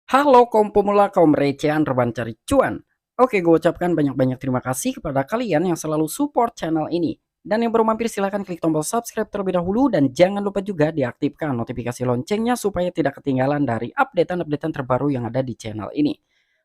Halo kaum pemula, kaum recehan, reban cari cuan. Oke, gue ucapkan banyak-banyak terima kasih kepada kalian yang selalu support channel ini. Dan yang baru mampir silahkan klik tombol subscribe terlebih dahulu dan jangan lupa juga diaktifkan notifikasi loncengnya supaya tidak ketinggalan dari updatean-updatean terbaru yang ada di channel ini.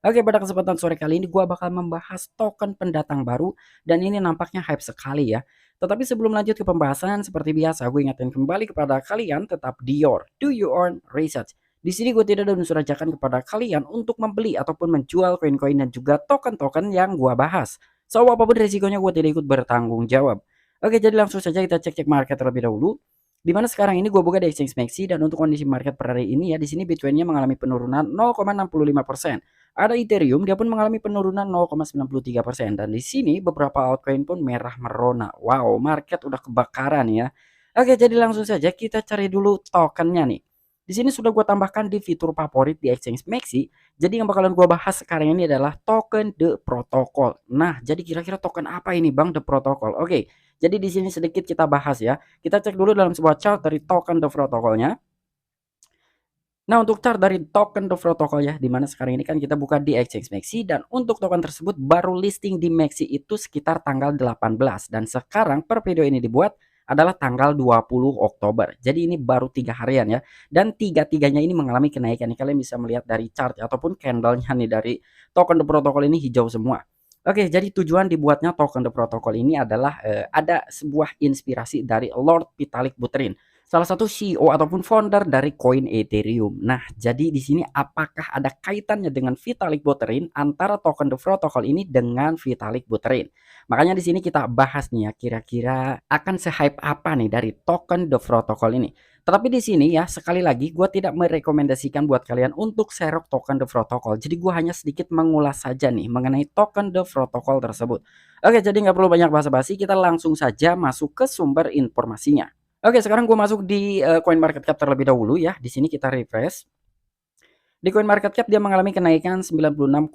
Oke, pada kesempatan sore kali ini gue bakal membahas token pendatang baru dan ini nampaknya hype sekali ya. Tetapi sebelum lanjut ke pembahasan, seperti biasa gue ingatkan kembali kepada kalian tetap do your own research. Di sini gue tidak ada unsur ajakan kepada kalian untuk membeli ataupun menjual koin-koin dan juga token-token yang gue bahas. So, apapun resikonya gue tidak ikut bertanggung jawab. Oke, jadi langsung saja kita cek-cek market terlebih dahulu. Dimana sekarang ini gue buka di exchange Maxi dan untuk kondisi market per hari ini ya di sini Bitcoinnya mengalami penurunan 0,65%. Ada Ethereum dia pun mengalami penurunan 0,93% dan di sini beberapa altcoin pun merah merona. Wow, market udah kebakaran ya. Oke, jadi langsung saja kita cari dulu tokennya nih. Di sini sudah gue tambahkan di fitur favorit di Exchange Maxi. Jadi yang bakalan gue bahas sekarang ini adalah token The Protocol. Nah, jadi kira-kira token apa ini Bang The Protocol? Oke, jadi di sini sedikit kita bahas ya. Kita cek dulu dalam sebuah chart dari token The Protocolnya. Nah, untuk chart dari token The Protocol ya, dimana sekarang ini kan kita buka di Exchange Maxi dan untuk token tersebut baru listing di Maxi itu sekitar tanggal 18 dan sekarang per video ini dibuat adalah tanggal 20 Oktober. Jadi ini baru 3 harian ya. Dan tiga-tiganya ini mengalami kenaikan. Ini kalian bisa melihat dari chart ataupun candlenya nih dari token The Protocol ini hijau semua. Oke, jadi tujuan dibuatnya token The Protocol ini adalah ada sebuah inspirasi dari Lord Vitalik Buterin, salah satu CEO ataupun founder dari koin Ethereum. Nah, jadi di sini apakah ada kaitannya dengan Vitalik Buterin antara token The Protocol ini dengan Vitalik Buterin? Makanya di sini kita bahas nih ya, kira-kira akan se-hype apa nih dari token The Protocol ini. Tetapi di sini ya, sekali lagi gue tidak merekomendasikan buat kalian untuk serok token The Protocol. Jadi gue hanya sedikit mengulas saja nih mengenai token The Protocol tersebut. Oke, jadi nggak perlu banyak basa-basi, kita langsung saja masuk ke sumber informasinya. Oke, sekarang gue masuk di Coin Market Cap terlebih dahulu ya. Di sini kita refresh. Di Coin Market Cap dia mengalami kenaikan 96,20%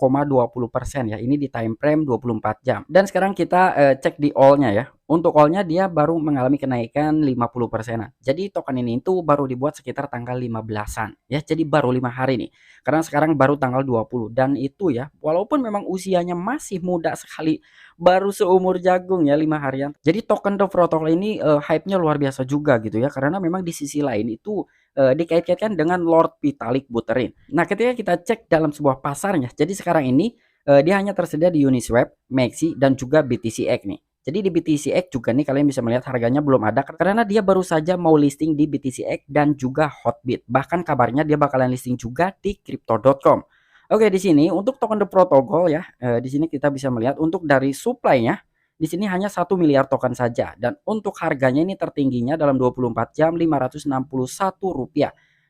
ya. Ini di time frame 24 jam. Dan sekarang kita cek di all-nya ya. Untuk all-nya dia baru mengalami kenaikan 50%. Jadi token ini itu baru dibuat sekitar tanggal 15-an ya. Jadi baru 5 hari nih. Karena sekarang baru tanggal 20 dan itu ya, walaupun memang usianya masih muda sekali, baru seumur jagung ya 5 harian. Jadi token The Protocol ini hype-nya luar biasa juga gitu ya. Karena memang di sisi lain itu dikait-kaitkan dengan Lord Vitalik Buterin. Nah, ketika kita cek dalam sebuah pasarnya, jadi sekarang ini dia hanya tersedia di Uniswap, Maxi, dan juga BTCX nih. Jadi di BTCX juga nih kalian bisa melihat harganya belum ada karena dia baru saja mau listing di BTCX dan juga Hotbit. Bahkan kabarnya dia bakalan listing juga di crypto.com. Oke, di sini untuk token The Protocol ya, di sini kita bisa melihat untuk dari supply-nya di sini hanya 1 miliar token saja dan untuk harganya ini tertingginya dalam 24 jam Rp561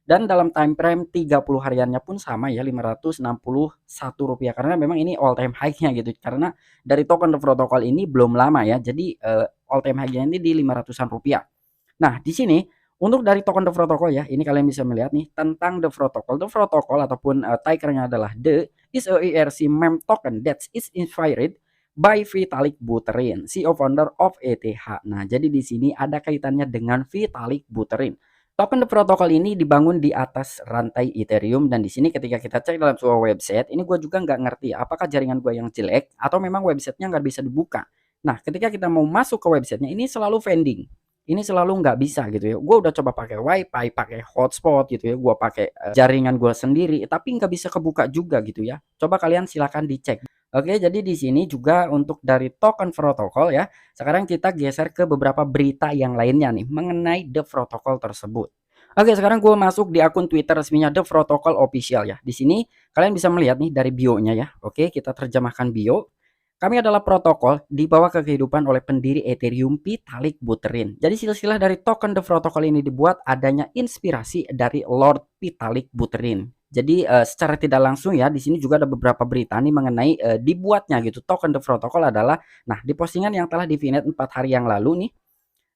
dan dalam time frame 30 hariannya pun sama ya Rp561 karena memang ini all time high-nya gitu karena dari token The Protocol ini belum lama ya jadi all time high-nya ini di Rp500-an. Nah, di sini untuk dari token The Protocol ya, ini kalian bisa melihat nih tentang The Protocol. The Protocol ataupun tikernya adalah The is a ERC meme token that is inspired by Vitalik Buterin, CEO founder of ETH. Nah, jadi di sini ada kaitannya dengan Vitalik Buterin. Token The Protocol ini dibangun di atas rantai Ethereum dan di sini ketika kita cek dalam sebuah website, ini gue juga nggak ngerti apakah jaringan gue yang jelek atau memang websitenya nggak bisa dibuka. Nah, ketika kita mau masuk ke websitenya ini selalu pending. Ini selalu nggak bisa gitu ya. Gue udah coba pakai wifi, pakai hotspot gitu ya. Gue pakai jaringan gue sendiri, tapi nggak bisa kebuka juga gitu ya. Coba kalian silakan dicek. Oke, jadi di sini juga untuk dari token protokol ya. Sekarang kita geser ke beberapa berita yang lainnya nih mengenai The Protocol tersebut. Oke, sekarang gue masuk di akun Twitter resminya The Protocol Official ya. Di sini kalian bisa melihat nih dari bio-nya ya. Oke, kita terjemahkan bio. Kami adalah protokol dibawa ke kehidupan oleh pendiri Ethereum Vitalik Buterin. Jadi silsilah dari token The Protocol ini dibuat adanya inspirasi dari Lord Vitalik Buterin. Jadi secara tidak langsung ya di sini juga ada beberapa berita nih mengenai dibuatnya gitu token The Protocol adalah nah di postingan yang telah di-VNet 4 hari yang lalu nih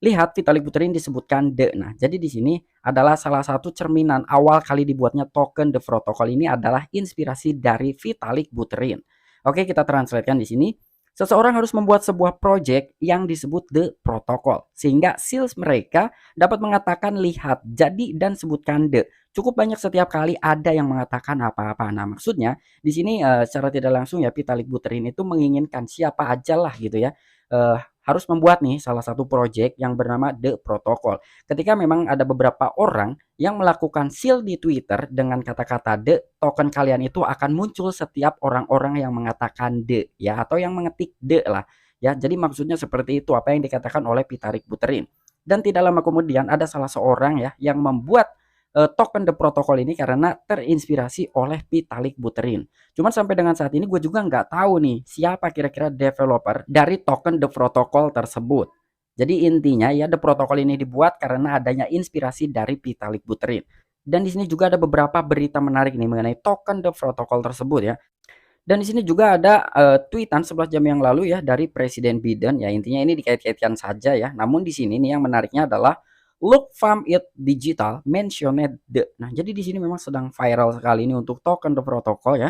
lihat Vitalik Buterin disebutkan The. Nah, jadi di sini adalah salah satu cerminan awal kali dibuatnya token The Protocol ini adalah inspirasi dari Vitalik Buterin. Oke, kita translatekan di sini. Seseorang harus membuat sebuah project yang disebut the protocol, sehingga sales mereka dapat mengatakan lihat, jadi dan sebutkan the. Cukup banyak setiap kali ada yang mengatakan apa-apa. Nah, maksudnya di sini secara tidak langsung ya Vitalik Buterin itu menginginkan siapa aja lah gitu ya. Harus membuat nih salah satu project yang bernama The Protocol. Ketika memang ada beberapa orang yang melakukan seal di Twitter dengan kata-kata the, token kalian itu akan muncul setiap orang-orang yang mengatakan the ya, atau yang mengetik the lah ya. Jadi maksudnya seperti itu apa yang dikatakan oleh Vitalik Buterin. Dan tidak lama kemudian ada salah seorang ya yang membuat token The Protocol ini karena terinspirasi oleh Vitalik Buterin. Cuman sampai dengan saat ini gue juga nggak tahu nih siapa kira-kira developer dari token The Protocol tersebut. Jadi intinya ya The Protocol ini dibuat karena adanya inspirasi dari Vitalik Buterin. Dan di sini juga ada beberapa berita menarik nih mengenai token The Protocol tersebut ya. Dan di sini juga ada tweetan 11 jam yang lalu ya dari Presiden Biden ya, intinya ini dikait-kaitkan saja ya. Namun di sini nih yang menariknya adalah Look Farm It Digital mentioned the. Nah, jadi di sini memang sedang viral sekali ini untuk token The Protocol ya.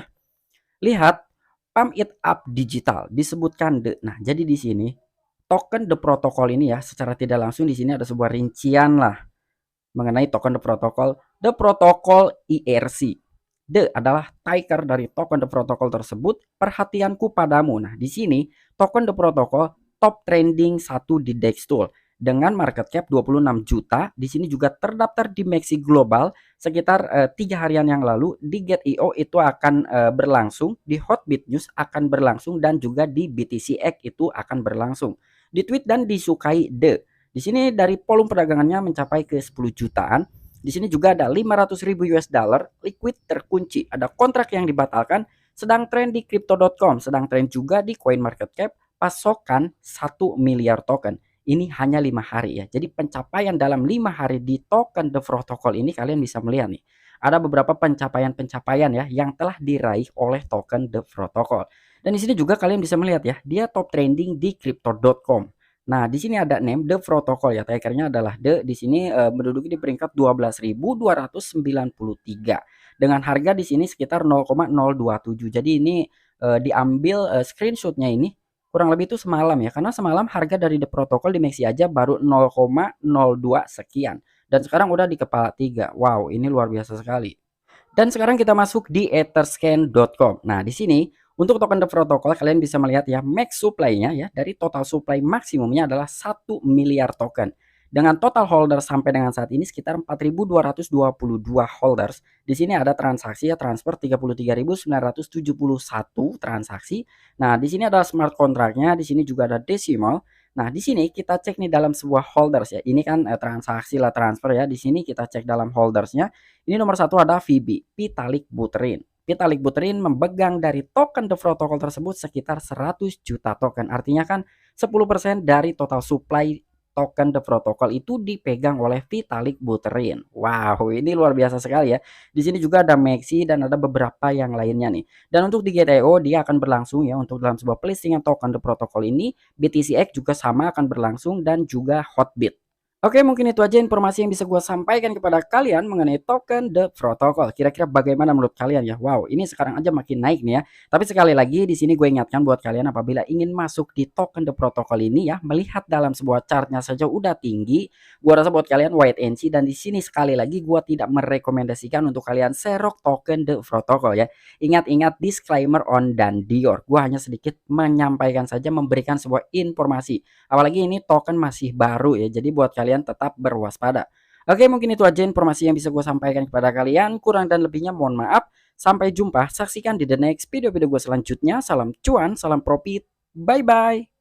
Lihat Pump It Up Digital disebutkan the. Nah, jadi di sini token The Protocol ini ya secara tidak langsung di sini ada sebuah rincian lah mengenai token The Protocol, The Protocol ERC. The adalah ticker dari token The Protocol tersebut. Perhatianku padamu. Nah, di sini token The Protocol top trending 1 di Dextool dengan market cap 26 juta. Di sini juga terdaftar di Maxi Global sekitar 3 harian yang lalu. Di Get.io itu akan berlangsung, di Hotbit News akan berlangsung, dan juga di BTCX itu akan berlangsung. Di tweet dan disukai The. Di sini dari volume perdagangannya mencapai ke 10 jutaan. Di sini juga ada 500.000 US dollar liquid terkunci. Ada kontrak yang dibatalkan, sedang tren di crypto.com, sedang tren juga di CoinMarketCap, pasokan 1 miliar token. Ini hanya 5 hari ya. Jadi pencapaian dalam 5 hari di token The Protocol ini kalian bisa melihat nih. Ada beberapa pencapaian-pencapaian ya yang telah diraih oleh token The Protocol. Dan di sini juga kalian bisa melihat ya, dia top trending di crypto.com. Nah, di sini ada name The Protocol ya, taggernya adalah The. Di sini menduduki di peringkat 12.293 dengan harga di sini sekitar 0,027. Jadi ini diambil screenshotnya ini kurang lebih itu semalam ya, karena semalam harga dari The Protocol di Maxi aja baru 0,02 sekian dan sekarang udah di kepala 3. Wow, ini luar biasa sekali. Dan sekarang kita masuk di etherscan.com. Nah, di sini untuk token The Protocol kalian bisa melihat ya max supply-nya ya, dari total supply maksimumnya adalah 1 miliar token. Dengan total holder sampai dengan saat ini sekitar 4.222 holders. Di sini ada transaksi ya, transfer 33.971 transaksi. Nah, di sini ada smart contract-nya, di sini juga ada decimal. Nah, di sini kita cek nih dalam sebuah holders ya. Ini kan transaksi lah, transfer ya. Di sini kita cek dalam holdersnya. Ini nomor 1 ada VB, Vitalik Buterin. Vitalik Buterin memegang dari token The Protocol tersebut sekitar 100 juta token. Artinya kan 10% dari total supply token The Protocol itu dipegang oleh Vitalik Buterin. Wow, ini luar biasa sekali ya. Di sini juga ada Maxi dan ada beberapa yang lainnya nih. Dan untuk di Get.io dia akan berlangsung ya untuk dalam sebuah listingan token The Protocol ini. BTCX juga sama akan berlangsung dan juga Hotbit. Oke, mungkin itu aja informasi yang bisa gue sampaikan kepada kalian mengenai token The Protocol. Kira-kira bagaimana menurut kalian ya? Wow, ini sekarang aja makin naik nih ya. Tapi sekali lagi di sini gue ingatkan buat kalian apabila ingin masuk di token The Protocol ini ya, melihat dalam sebuah chartnya saja udah tinggi. Gue rasa buat kalian wait and see, dan di sini sekali lagi gue tidak merekomendasikan untuk kalian serok token The Protocol ya. Ingat-ingat disclaimer on dan Dior. Gue hanya sedikit menyampaikan saja, memberikan sebuah informasi. Apalagi ini token masih baru ya, jadi buat kalian tetap berwaspada. Oke, mungkin itu aja informasi yang bisa gue sampaikan kepada kalian. Kurang dan lebihnya mohon maaf. Sampai jumpa, saksikan di the next video-video gue selanjutnya. Salam cuan, salam profit, bye-bye.